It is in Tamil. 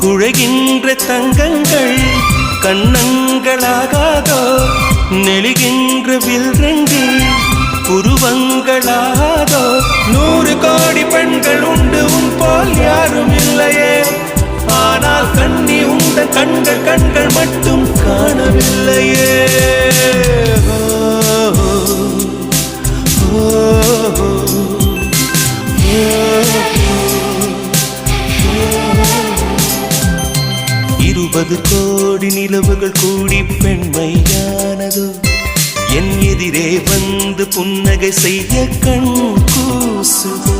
குழைகின்ற தங்கங்கள் கண்ணங்களாகாதோ நெளிகின்ற வில்ரங்கில் புருவங்களாகாதோ 100 கோடி பெண்கள் உண்டு உன் போல் யாரும் இல்லையே ஆனால் கண்ணி உண்ட கண்கள் கண்கள் மட்டும் காணவில்லையே இருபது கோடி நிலவுகள் கூடி பெண்மையானதோ என் எதிரே வந்து புன்னகை செய்ய கண் கூசுதோ